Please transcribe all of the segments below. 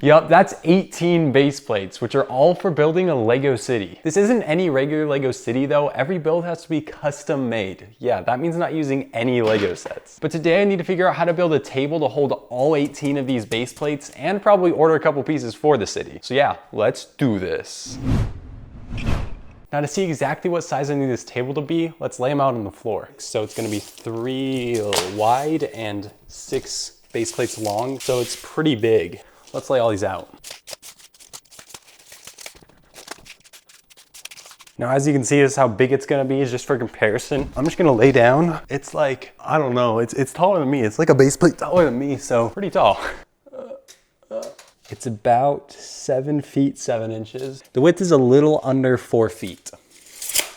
Yup, that's 18 base plates, which are all for building a Lego city. This isn't any regular Lego city though. Every build has to be custom made. Yeah, that means not using any Lego sets. But today I need to figure out how to build a table to hold all 18 of these base plates and probably order a couple pieces for the city. So yeah, let's do this. Now to see exactly what size I need this table to be, let's lay them out on the floor. So it's gonna be 3 wide and 6 base plates long. So it's pretty big. Let's lay all these out. Now, as you can see, this is how big it's gonna be, is just for comparison. I'm just gonna lay down. It's like, I don't know, it's taller than me. It's like a base plate taller than me, so pretty tall. It's about 7 feet, 7 inches. The width is a little under 4 feet.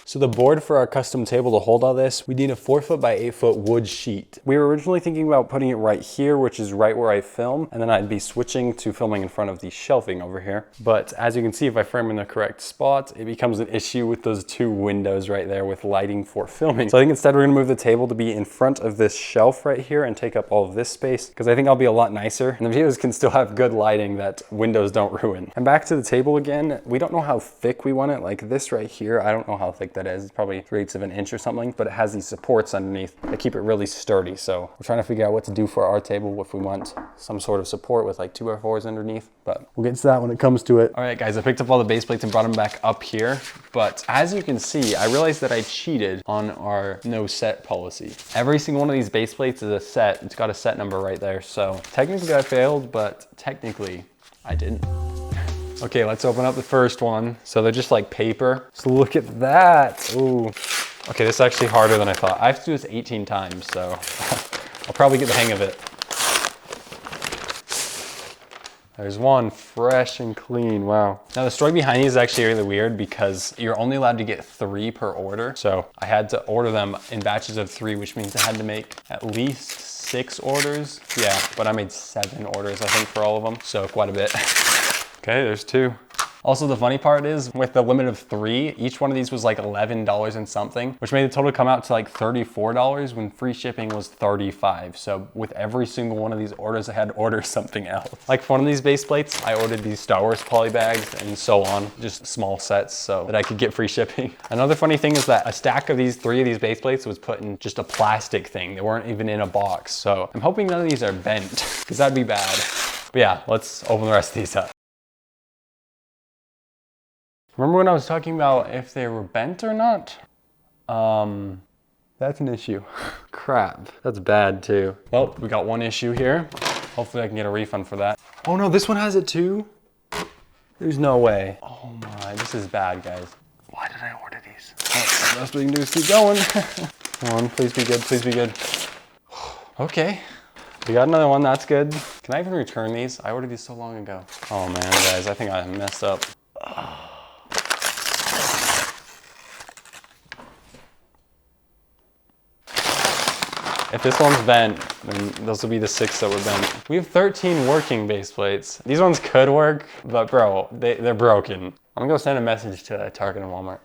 So the board for our custom table to hold all this, we need a 4 foot by 8 foot wood sheet. We were originally thinking about putting it right here, which is right where I film, and then I'd be switching to filming in front of the shelving over here. But as you can see, if I frame in the correct spot, it becomes an issue with those 2 windows right there with lighting for filming. So I think instead we're gonna move the table to be in front of this shelf right here and take up all of this space, because I think I'll be a lot nicer, and the videos can still have good lighting that windows don't ruin. And back to the table again, we don't know how thick we want it. Like this right here, I don't know how thick that is. It's probably 3/8 of an inch or something, but it has these supports underneath that keep it really sturdy. So we're trying to figure out what to do for our table, if we want some sort of support with like 2x4s underneath, but we'll get to that when it comes to it. All right, guys, I picked up all the base plates and brought them back up here. But as you can see, I realized that I cheated on our no set policy. Every single one of these base plates is a set. It's got a set number right there. So technically I failed, but technically I didn't. Okay, let's open up the first one. So they're just like paper. So look at that. Ooh. Okay, this is actually harder than I thought. I have to do this 18 times, so I'll probably get the hang of it. There's one, fresh and clean, wow. Now the story behind these is actually really weird because you're only allowed to get 3 per order. So I had to order them in batches of 3, which means I had to make at least 6 orders. Yeah, but I made 7 orders, I think, for all of them. So quite a bit. Okay, there's 2. Also, the funny part is with the limit of 3, each one of these was like $11 and something, which made the total come out to like $34 when free shipping was $35. So with every single one of these orders, I had to order something else. Like for one of these base plates, I ordered these Star Wars poly bags and so on, just small sets so that I could get free shipping. Another funny thing is that a stack of these 3 of these base plates was put in just a plastic thing. They weren't even in a box. So I'm hoping none of these are bent because that'd be bad. But yeah, let's open the rest of these up. Remember when I was talking about if they were bent or not? That's an issue. Crap, that's bad too. Well, we got one issue here. Hopefully I can get a refund for that. Oh no, this one has it too? There's no way. Oh my, this is bad, guys. Why did I order these? Oh, the best we can do is keep going. Come on, please be good, please be good. Okay, we got another one, that's good. Can I even return these? I ordered these so long ago. Oh man, guys, I think I messed up. If this one's bent, then those will be the 6 that were bent. We have 13 working base plates. These ones could work, but bro, they're broken. I'm gonna go send a message to Target and Walmart.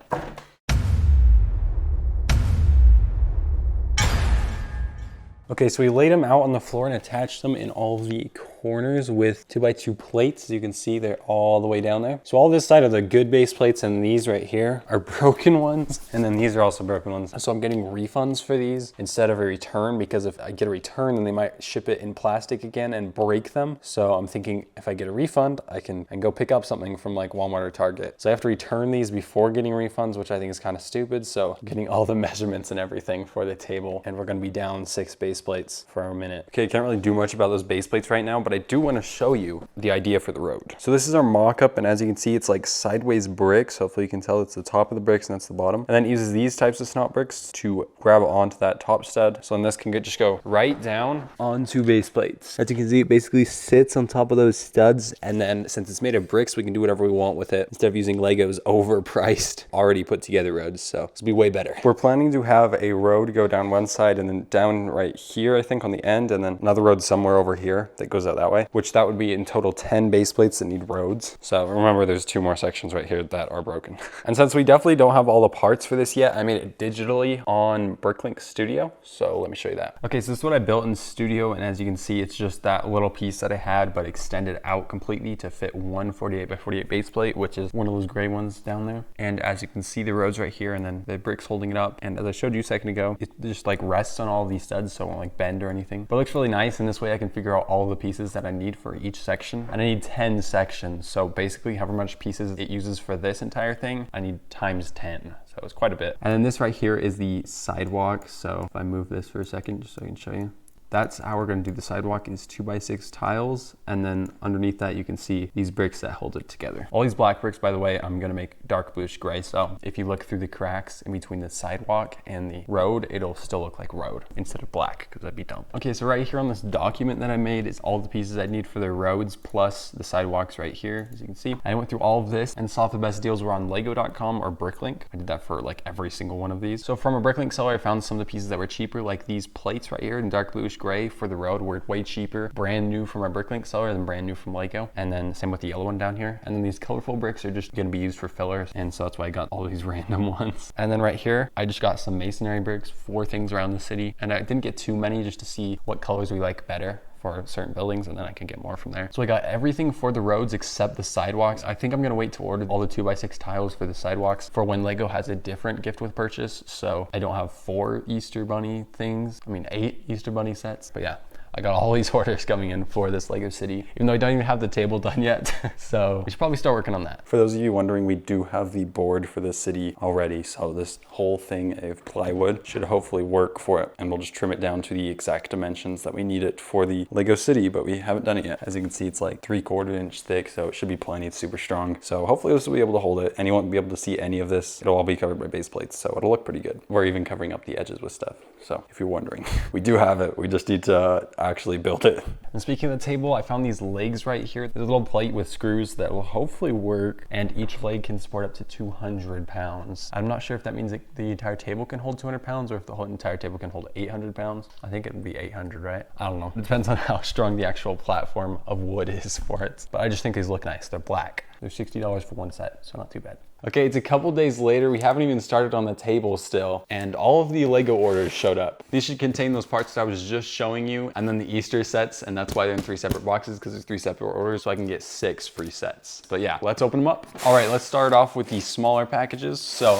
Okay, so we laid them out on the floor and attached them in all the corners with 2x2 plates. As you can see, they're all the way down there. So all this side are the good base plates and these right here are broken ones. And then these are also broken ones. So I'm getting refunds for these instead of a return, because if I get a return, then they might ship it in plastic again and break them. So I'm thinking if I get a refund, I can go pick up something from like Walmart or Target. So I have to return these before getting refunds, which I think is kind of stupid. So I'm getting all the measurements and everything for the table, and we're gonna be down 6 base plates for a minute. Okay, can't really do much about those base plates right now, but I do want to show you the idea for the road. So this is our mock-up, and as you can see, it's like sideways bricks. Hopefully you can tell it's the top of the bricks and that's the bottom. And then it uses these types of snot bricks to grab onto that top stud. So then this can just go right down onto base plates. As you can see, it basically sits on top of those studs. And then since it's made of bricks, we can do whatever we want with it instead of using Lego's overpriced, already put together roads. So this will be way better. We're planning to have a road go down one side and then down right here, I think, on the end, and then another road somewhere over here that goes out that that way, which that would be in total 10 base plates that need roads. So remember, there's 2 more sections right here that are broken. And since we definitely don't have all the parts for this yet, I made it digitally on Studio. So let me show you that. Okay, so this is what I built in Studio. And as you can see, it's just that little piece that I had, but extended out completely to fit one 48 by 48 base plate, which is one of those gray ones down there. And as you can see, the roads right here, and then the bricks holding it up. And as I showed you a second ago, it just like rests on all these studs, so it won't like bend or anything. But it looks really nice, and this way I can figure out all the pieces that I need for each section. And I need 10 sections, so basically however much pieces it uses for this entire thing, I need times 10. So it's quite a bit. And then this right here is the sidewalk. So if I move this for a second, just so I can show you. That's how we're gonna do the sidewalk, is 2x6 tiles. And then underneath that, you can see these bricks that hold it together. All these black bricks, by the way, I'm gonna make dark bluish gray. So if you look through the cracks in between the sidewalk and the road, it'll still look like road instead of black, because that'd be dumb. Okay, so right here on this document that I made is all the pieces I need for the roads plus the sidewalks right here, as you can see. I went through all of this and saw if the best deals were on lego.com or Bricklink. I did that for like every single one of these. So from a Bricklink seller, I found some of the pieces that were cheaper, like these plates right here in dark bluish gray for the road were way cheaper, brand new from our Bricklink seller than brand new from Lego. And then same with the yellow one down here. And then these colorful bricks are just gonna be used for fillers. And so that's why I got all these random ones. And then right here, I just got some masonry bricks for things around the city. And I didn't get too many just to see what colors we like better for certain buildings, and then I can get more from there. So I got everything for the roads except the sidewalks. I think I'm gonna wait to order all the 2x6 tiles for the sidewalks for when Lego has a different gift with purchase. So I don't have 4 Easter Bunny things. I mean 8 Easter Bunny sets, but yeah. I got all these orders coming in for this Lego City, even though I don't even have the table done yet. So we should probably start working on that. For those of you wondering, we do have the board for the city already. So this whole thing of plywood should hopefully work for it. And we'll just trim it down to the exact dimensions that we need it for the Lego City, but we haven't done it yet. As you can see, it's like 3/4 inch thick, so it should be plenty. It's super strong. So hopefully this will be able to hold it, and you won't be able to see any of this. It'll all be covered by base plates, so it'll look pretty good. We're even covering up the edges with stuff. So if you're wondering, we do have it. We just need to actually build it. And speaking of the table, I found these legs right here. There's a little plate with screws that will hopefully work, and each leg can support up to 200 pounds. I'm not sure if that means that the entire table can hold 200 pounds or if the whole entire table can hold 800 pounds. I think it would be 800, right? I don't know. It depends on how strong the actual platform of wood is for it. But I just think these look nice. They're black. They're $60 for one set, so not too bad. Okay, it's a couple days later. We haven't even started on the table still, and all of the Lego orders showed up. These should contain those parts that I was just showing you, and then the Easter sets, and that's why they're in 3 separate boxes, because there's 3 separate orders, so I can get 6 free sets. But yeah, let's open them up. All right, let's start off with the smaller packages. So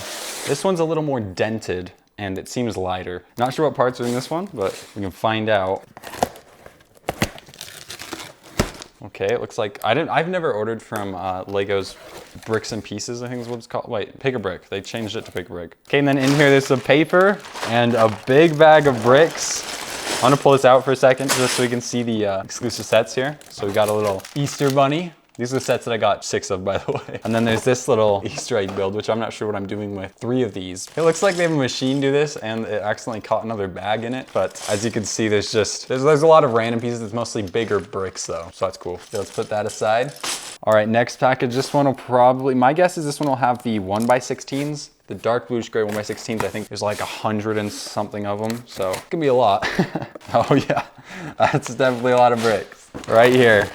this one's a little more dented, and it seems lighter. Not sure what parts are in this one, but we can find out. Okay, it looks like I've never ordered from Lego's Bricks and Pieces, I think is what it's called. Wait, Pick a Brick. They changed it to Pick a Brick. Okay, and then in here there's some paper and a big bag of bricks. I'm gonna pull this out for a second just so we can see the exclusive sets here. So we got a little Easter Bunny. These are the sets that I got 6 of, by the way. And then there's this little Easter egg build, which I'm not sure what I'm doing with 3 of these. It looks like they have a machine do this, and it accidentally caught another bag in it. But as you can see, there's a lot of random pieces. It's mostly bigger bricks though, so that's cool. So let's put that aside. All right, next package. This one will probably, my guess is this one will have the 1x16s. The dark bluish gray 1x16s, I think there's like 100 and something of them. So it can be a lot. Oh yeah, that's definitely a lot of bricks. Right here.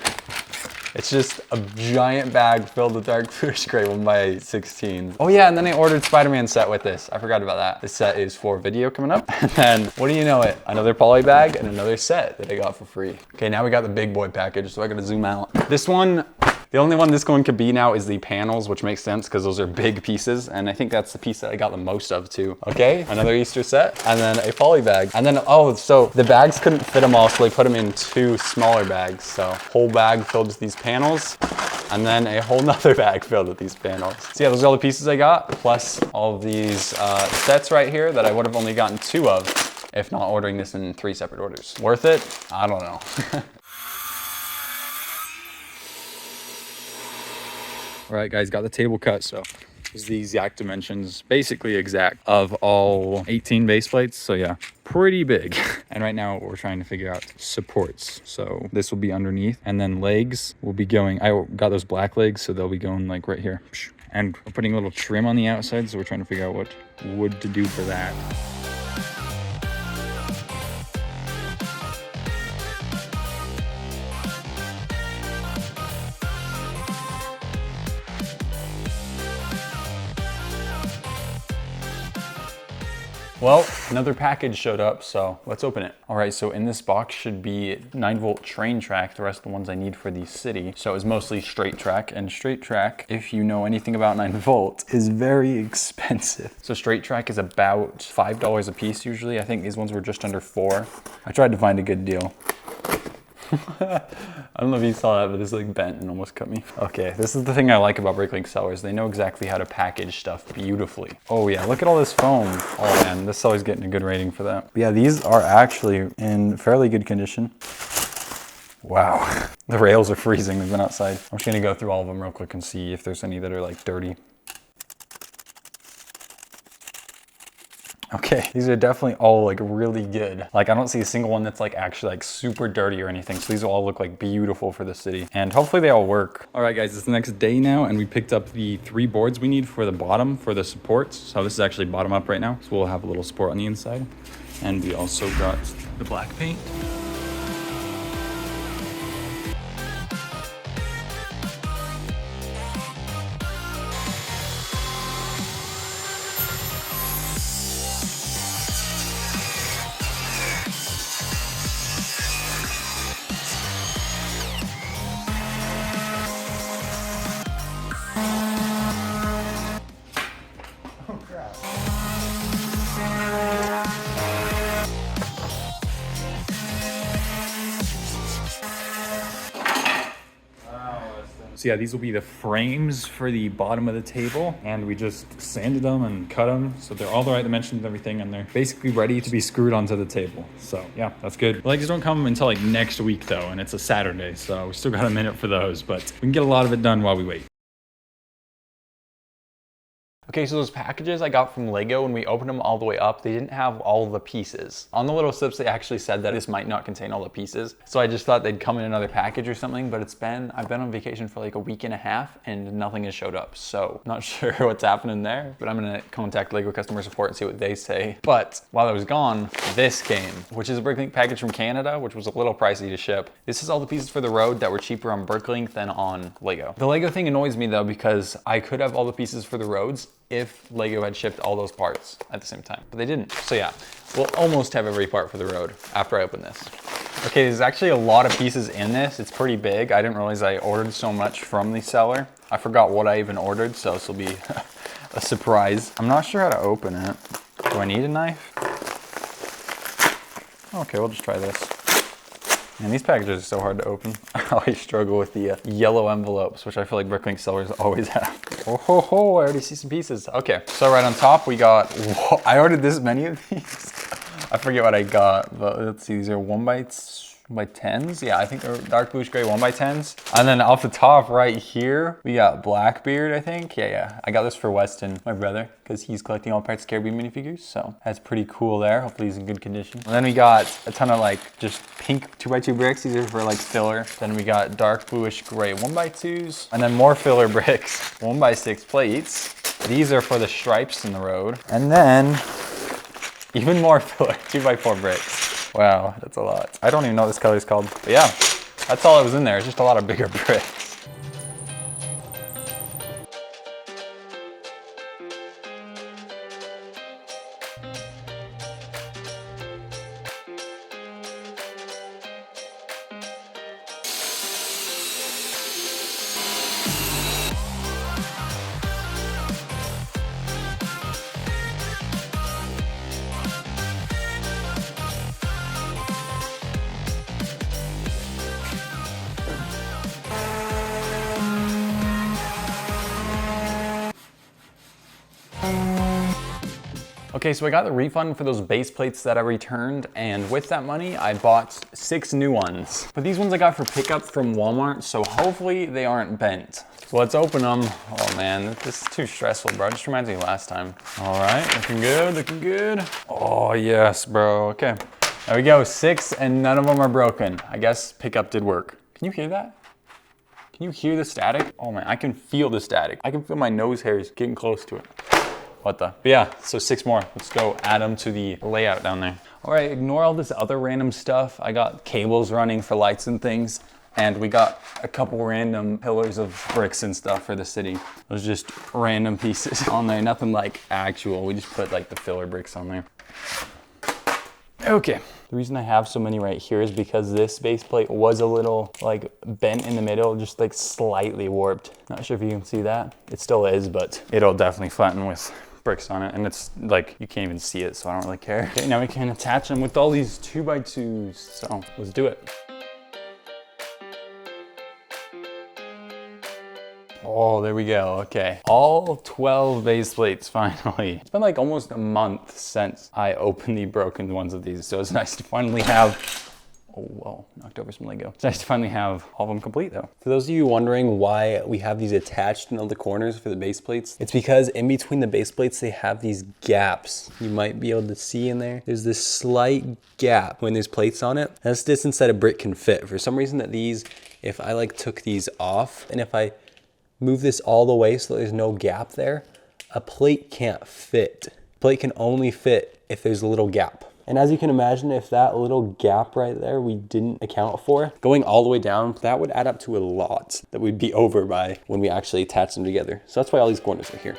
It's just a giant bag filled with dark bluish gray 1x16s. Oh yeah, and then I ordered Spider-Man set with this. I forgot about that. This set is for video coming up. And then, what do you know it? Another poly bag and another set that I got for free. Okay, now we got the big boy package, so I gotta zoom out. This one, the only one this one could be now is the panels, which makes sense because those are big pieces. And I think that's the piece that I got the most of too. Okay, another Easter set and then a poly bag. And then, oh, so the bags couldn't fit them all, so they put them in 2 smaller bags. So whole bag filled with these panels and then a whole nother bag filled with these panels. So yeah, those are all the pieces I got, plus all of these sets right here that I would have only gotten 2 of if not ordering this in 3 separate orders. Worth it? I don't know. All right, guys, got the table cut, so this is the exact dimensions, basically exact, of all 18 base plates. So yeah, pretty big. And right now we're trying to figure out supports. So this will be underneath, and then legs will be going, I got those black legs, so they'll be going like right here. And we're putting a little trim on the outside, so we're trying to figure out what wood to do for that. Well, another package showed up, so let's open it. All right, so in this box should be 9-volt train track, the rest of the ones I need for the city. So it's mostly straight track, and straight track, if you know anything about 9-volt, is very expensive. So straight track is about $5 a piece usually. I think these ones were just under $4. I tried to find a good deal. I don't know if you saw that, but this like bent and almost cut me. Okay, this is the thing I like about Bricklink sellers. They know exactly how to package stuff beautifully. Oh yeah, look at all this foam. Oh man, this seller's getting a good rating for that. But yeah, these are actually in fairly good condition. Wow, the rails are freezing. They've been outside. I'm just gonna go through all of them real quick and see if there's any that are like dirty. Okay, these are definitely all like really good. Like I don't see a single one that's like actually like super dirty or anything. So these will all look like beautiful for the city and hopefully they all work. All right guys, it's the next day now and we picked up the 3 boards we need for the bottom for the supports. So this is actually bottom up right now. So we'll have a little support on the inside. And we also got the black paint. So yeah, these will be the frames for the bottom of the table and we just sanded them and cut them. So they're all the right dimensions and everything and they're basically ready to be screwed onto the table. So yeah, that's good. The legs don't come until like next week though and it's a Saturday. So we still got a minute for those, but we can get a lot of it done while we wait. Okay, so those packages I got from Lego, when we opened them all the way up, they didn't have all the pieces. On the little slips, they actually said that this might not contain all the pieces. So I just thought they'd come in another package or something, but I've been on vacation for like a week and a half and nothing has showed up. So not sure what's happening there, but I'm gonna contact Lego customer support and see what they say. But while I was gone, this came, which is a Bricklink package from Canada, which was a little pricey to ship. This is all the pieces for the road that were cheaper on Bricklink than on Lego. The Lego thing annoys me though, because I could have all the pieces for the roads if Lego had shipped all those parts at the same time, but they didn't. So yeah, we'll almost have every part for the road after I open this. Okay, there's actually a lot of pieces in this. It's pretty big. I didn't realize I ordered so much from the seller. I forgot what I even ordered, so this will be a surprise. I'm not sure how to open it. Do I need a knife? Okay, we'll just try this. Man, these packages are so hard to open. I always struggle with the yellow envelopes, which I feel like Bricklink sellers always have. Oh ho ho, I already see some pieces. Okay, so right on top we got, whoa, I ordered this many of these. I forget what I got, but let's see, these are 1x10s. Yeah, I think they're dark bluish gray 1x10s. And then off the top right here, we got Blackbeard, I think. Yeah. I got this for Weston, my brother, because he's collecting all Pirates of the Caribbean minifigures. So that's pretty cool there. Hopefully he's in good condition. And then we got a ton of like just pink 2x2 bricks. These are for like filler. Then we got dark bluish gray 1x2s. And then more filler bricks, 1x6 plates. These are for the stripes in the road. And then even more filler, 2x4 bricks. Wow, that's a lot. I don't even know what this color is called. But yeah, that's all that was in there. It's just a lot of bigger bricks. Okay, so I got the refund for those base plates that I returned, and with that money, I bought 6 new ones. But these ones I got for pickup from Walmart, so hopefully they aren't bent. So let's open them. Oh man, this is too stressful, bro. It just reminds me of last time. All right, looking good, looking good. Oh yes, bro, okay. There we go, 6 and none of them are broken. I guess pickup did work. Can you hear that? Can you hear the static? Oh man, I can feel the static. I can feel my nose hairs getting close to it. What the? But yeah, so 6 more. Let's go add them to the layout down there. All right, ignore all this other random stuff. I got cables running for lights and things. And we got a couple random pillars of bricks and stuff for the city. It was just random pieces on there, nothing like actual. We just put like the filler bricks on there. Okay, the reason I have so many right here is because this base plate was a little like bent in the middle, just like slightly warped. Not sure if you can see that. It still is, but it'll definitely flatten with bricks on it. And it's like, you can't even see it, so I don't really care. Okay, now we can attach them with all these 2x2s. So let's do it. Oh, there we go. Okay. All 12 base plates finally. It's been like almost a month since I opened the broken ones of these. So it's nice to finally have, oh, whoa, knocked over some Lego. It's nice to finally have all of them complete though. For those of you wondering why we have these attached in all the corners for the base plates, it's because in between the base plates, they have these gaps. You might be able to see in there. There's this slight gap when there's plates on it. That's the distance that a brick can fit. For some reason that these, if I like took these off and if I move this all the way so there's no gap there, a plate can't fit. A plate can only fit if there's a little gap. And as you can imagine, if that little gap right there we didn't account for, going all the way down, that would add up to a lot that we'd be over by when we actually attach them together. So that's why all these corners are here.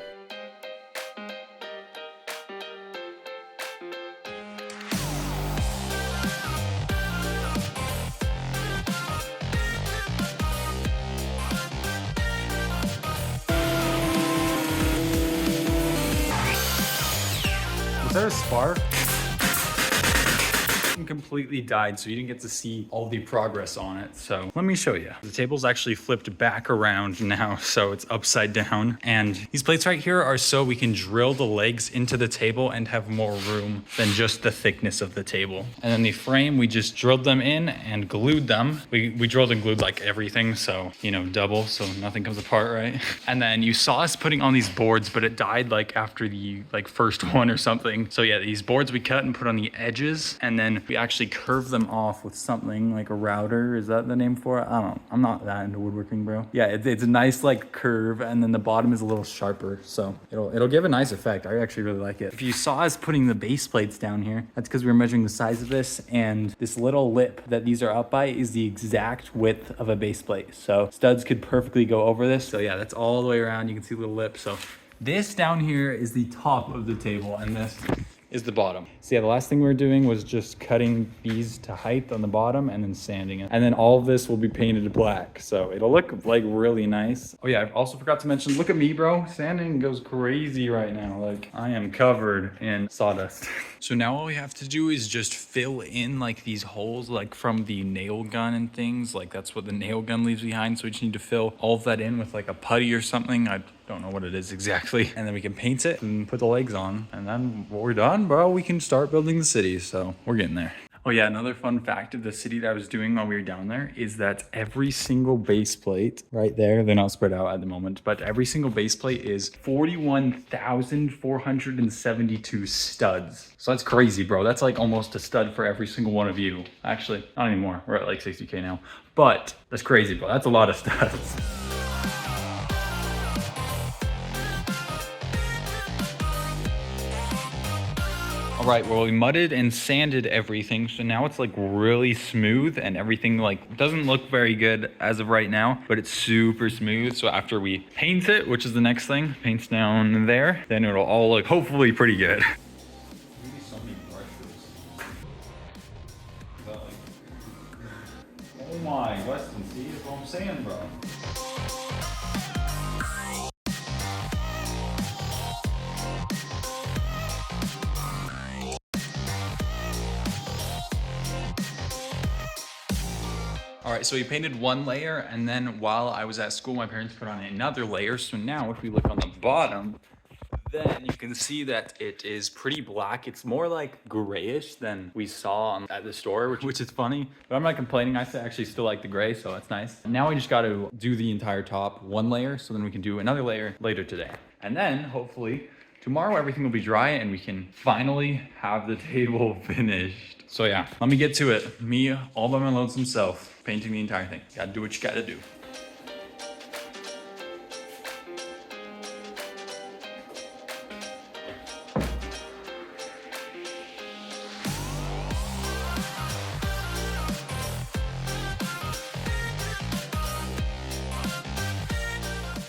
Was there a spark? Completely died, so you didn't get to see all the progress on it. So let me show you. The table's actually flipped back around now, so it's upside down. And these plates right here are so we can drill the legs into the table and have more room than just the thickness of the table. And then the frame, we just drilled them in and glued them. We drilled and glued like everything, so, you know, double, so nothing comes apart, right? And then you saw us putting on these boards, but it died like after the first one or something. So yeah, these boards we cut and put on the edges, and then we actually curve them off with something like a router. Is that the name for it? I don't know. I'm not that into woodworking, bro. Yeah, it's a nice like curve, and then the bottom is a little sharper, so it'll give a nice effect. I actually really like it. If you saw us putting the base plates down here, that's because we were measuring the size of this, and this little lip that these are up by is the exact width of a base plate. So studs could perfectly go over this. So yeah, that's all the way around. You can see the little lip. So this down here is the top of the table, and this is the bottom. So yeah, the last thing we were doing was just cutting these to height on the bottom and then sanding it. And then all of this will be painted black. So it'll look like really nice. Oh yeah, I also forgot to mention, look at me, bro. Sanding goes crazy right now. Like, I am covered in sawdust. So now all we have to do is just fill in like these holes, like from the nail gun and things. Like that's what the nail gun leaves behind. So we just need to fill all of that in with like a putty or something. I don't know what it is exactly. And then we can paint it and put the legs on. And then when we're done, bro, we can start building the city. So we're getting there. Oh yeah, another fun fact of the city that I was doing while we were down there is that every single base plate right there, they're not spread out at the moment, but every single base plate is 41,472 studs. So that's crazy, bro. That's like almost a stud for every single one of you. Actually, not anymore. We're at like 60K now, but that's crazy, bro. That's a lot of studs. All right, well, we mudded and sanded everything, so now it's like really smooth and everything like doesn't look very good as of right now, but it's super smooth. So after we paint it, which is the next thing, paints down there, then it'll all look hopefully pretty good. Oh my, Weston, see, that's what I'm saying, bro. All right, so we painted one layer, and then while I was at school, my parents put on another layer. So now if we look on the bottom, then you can see that it is pretty black. It's more like grayish than we saw at the store, which is funny, but I'm not complaining. I actually still like the gray, so that's nice. Now we just got to do the entire top one layer, so then we can do another layer later today. And then hopefully tomorrow everything will be dry and we can finally have the table finished. So yeah, let me get to it. Me all by my lonesome self, painting the entire thing. Gotta do what you gotta do.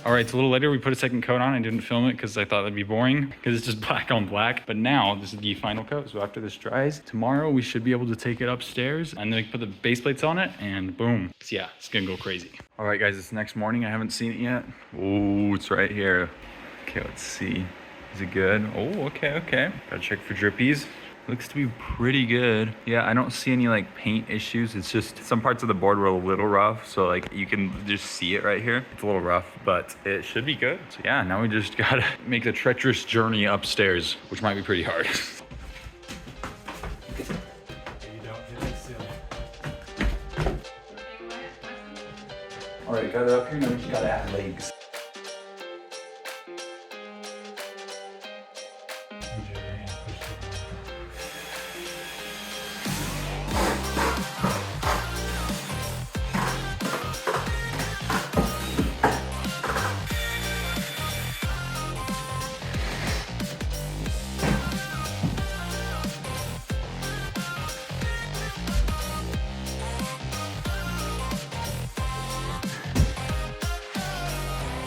All right, it's a little later. We put a second coat on. I didn't film it because I thought that'd be boring because it's just black on black. But now this is the final coat. So after this dries, tomorrow we should be able to take it upstairs and then we can put the base plates on it and boom. So yeah, it's gonna go crazy. All right, guys, it's next morning. I haven't seen it yet. Oh, it's right here. Okay, let's see. Is it good? Oh, okay. Gotta check for drippies. Looks to be pretty good. Yeah, I don't see any like paint issues. It's just some parts of the board were a little rough. So like you can just see it right here. It's a little rough, but it should be good. So yeah, now we just gotta make the treacherous journey upstairs, which might be pretty hard. All right, got it up here. Now we just gotta add legs.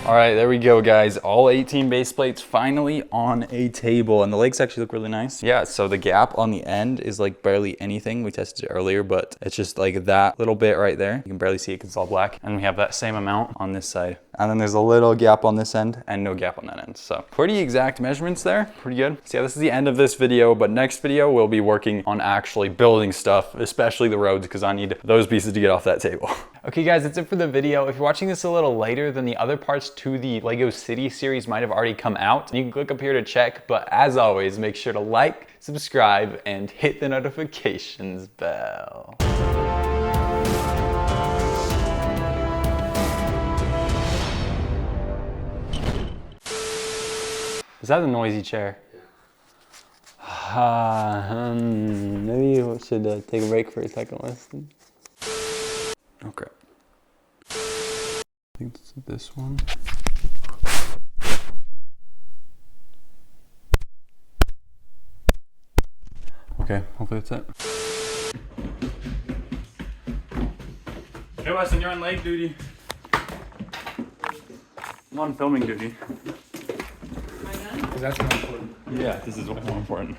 All right, there we go, guys. All 18 base plates finally on a table, and the legs actually look really nice. Yeah, so the gap on the end is like barely anything. We tested it earlier, but it's just like that little bit right there. You can barely see it because it's all black. And we have that same amount on this side. And then there's a little gap on this end and no gap on that end. So pretty exact measurements there, pretty good. So yeah, this is the end of this video, but next video we'll be working on actually building stuff, especially the roads, because I need those pieces to get off that table. Okay guys, that's it for the video. If you're watching this a little later, then the other parts to the Lego City series might have already come out. You can click up here to check, but as always, make sure to like, subscribe, and hit the notifications bell. Is that a noisy chair? Maybe you should take a break for a second, listen. Okay. I think it's this one. Okay, hopefully that's it. Hey Weston, you're on leg duty. I'm on filming duty. Because that's more important. Yeah, this is more important.